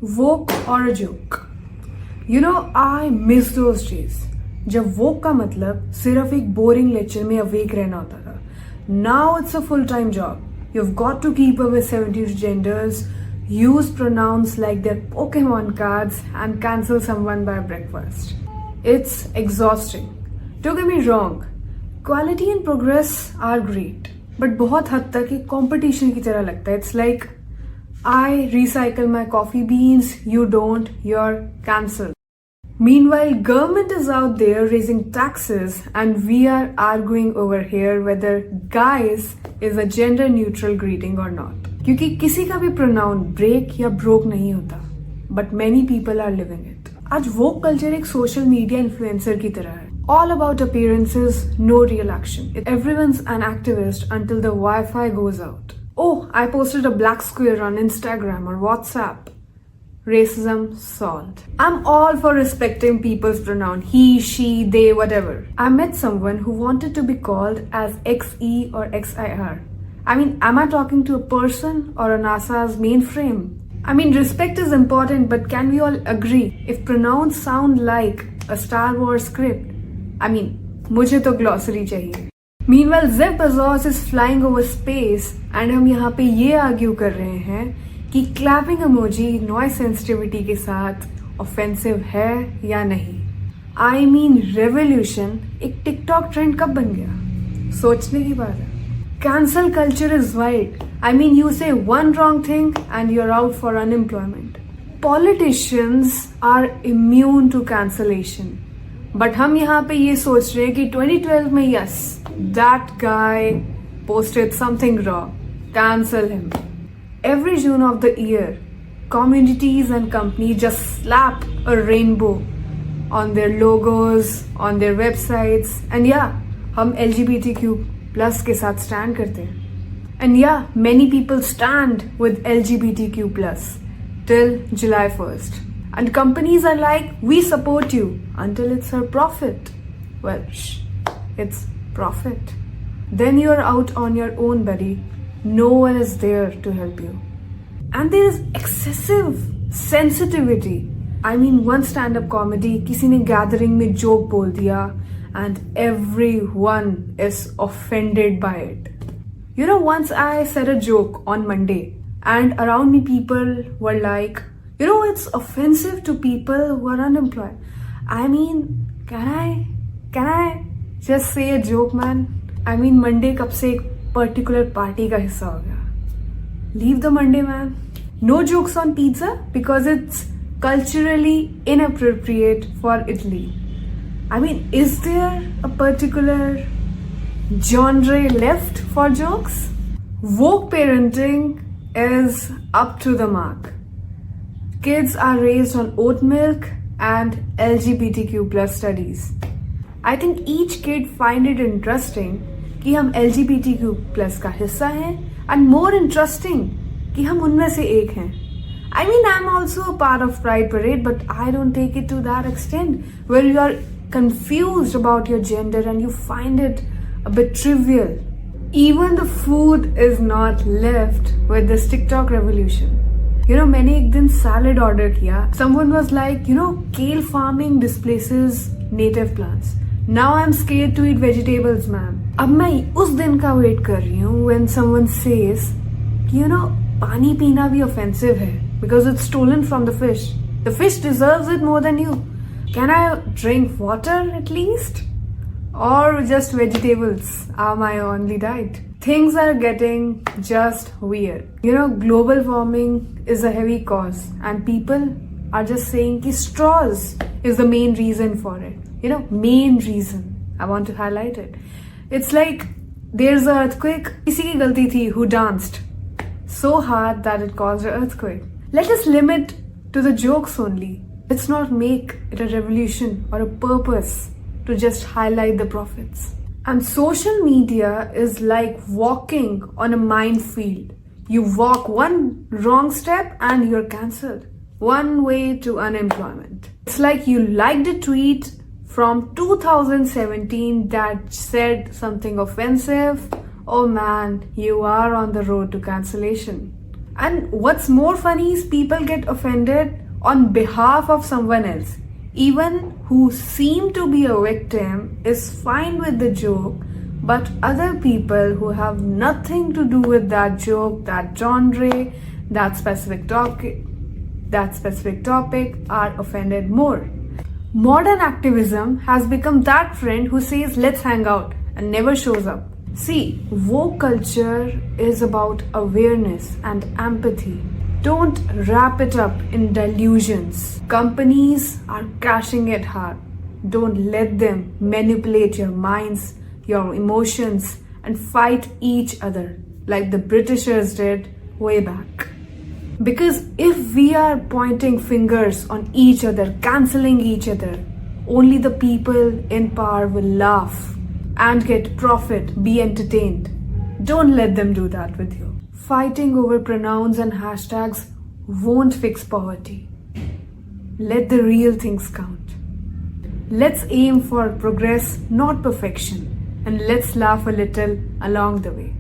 woke or a joke? You know, I miss those days. जब woke का मतलब सिर्फ एक boring lecture में awake रहना होता था. Now it's a full-time job. You've got to keep up with 70 genders, use pronouns like they're Pokemon cards, and cancel someone by breakfast. It's exhausting. Don't get me wrong. Quality and progress are great. But बहुत हद तक एक competition की तरह लगता है. It's like I recycle my coffee beans, you don't, you're cancelled. Meanwhile, government is out there raising taxes and we are arguing over here whether guys is a gender neutral greeting or not. क्योंकि किसी का भी pronoun break या broke नहीं होता. But many people are living it. आज woke culture एक social media influencer की तरह है. All about appearances, no real action. Everyone's an activist until the Wi-Fi goes out. Oh, I posted a black square on Instagram or WhatsApp. Racism solved. I'm all for respecting people's pronoun, he, she, they, whatever. I met someone who wanted to be called as XE or XIR. I mean, am I talking to a person or a NASA's mainframe? I mean, respect is important, but can we all agree if pronouns sound like a Star Wars script? I mean, मुझे तो glossary चाहिए. Meanwhile, Jeff Bezos is flying over space and हम यहाँ पे ये argue कर रहे हैं कि clapping emoji noise sensitivity के साथ offensive है या नहीं. I mean, revolution एक TikTok trend कब बन गया? सोचने की बात है. Cancel culture is wild. I mean, you say one wrong thing and you're out for unemployment. Politicians are immune to cancellation. But हम यहाँ पे ये सोच रहे हैं कि 2012 में yes, that guy posted something wrong. Cancel him. Every June of the year, communities and companies just slap a rainbow on their logos, on their websites. And yeah, हम LGBTQ plus के साथ stand करते हैं. And yeah, many people stand with LGBTQ plus till July 1st. And companies are like, we support you until it's her profit. Well, it's profit. Then you're out on your own, buddy. No one is there to help you. And there is excessive sensitivity. I mean, one stand-up comedy, किसी ने gathering में joke बोल दिया and everyone is offended by it. You know, once I said a joke on Monday and around me people were like, you know, it's offensive to people who are unemployed. I mean, can I just say a joke, man? I mean, Monday कब से एक particular party का हिस्सा हो गया. Leave the Monday, man. No jokes on pizza because it's culturally inappropriate for Italy. I mean, is there a particular genre left for jokes? Woke parenting is up to the mark. Kids are raised on oat milk and LGBTQ plus studies. I think each kid find it interesting कि हम LGBTQ plus का हिस्सा हैं and more interesting कि हम उनमें से एक हैं. I mean, I'm also a part of Pride Parade, but I don't take it to that extent where you are confused about your gender and you find it a bit trivial. Even the food is not left with this TikTok revolution. You know, मैंने एक दिन salad order किया. Someone was like, you know, kale farming displaces native plants. Now I'm scared to eat vegetables, ma'am. अब मैं उस दिन का wait कर रही हूँ when someone says, you know, पानी पीना भी offensive है because it's stolen from the fish. The fish deserves it more than you. Can I drink water at least? Or just vegetables are my only diet? Things are getting just weird. You know, global warming is a heavy cause and people are just saying कि straws is the main reason for it. You know, main reason. I want to highlight it. It's like there's an earthquake. किसी की गलती थी who danced so hard that it caused an earthquake. Let us limit to the jokes only. Let's not make it a revolution or a purpose to just highlight the profits. And social media is like walking on a minefield. You walk one wrong step and you're cancelled. One way to unemployment. It's like you liked a tweet from 2017 that said something offensive. Oh man, you are on the road to cancellation. And what's more funny is people get offended on behalf of someone else. Even who seem to be a victim is fine with the joke, but other people who have nothing to do with that joke, that genre, that specific topic are offended more. Modern activism has become that friend who says let's hang out and never shows up. See, woke culture is about awareness and empathy. Don't wrap it up in delusions. Companies are cashing it hard. Don't let them manipulate your minds, your emotions, and fight each other like the Britishers did way back. Because if we are pointing fingers on each other, cancelling each other, only the people in power will laugh and get profit, be entertained. Don't let them do that with you. Fighting over pronouns and hashtags won't fix poverty. Let the real things count. Let's aim for progress, not perfection, and let's laugh a little along the way.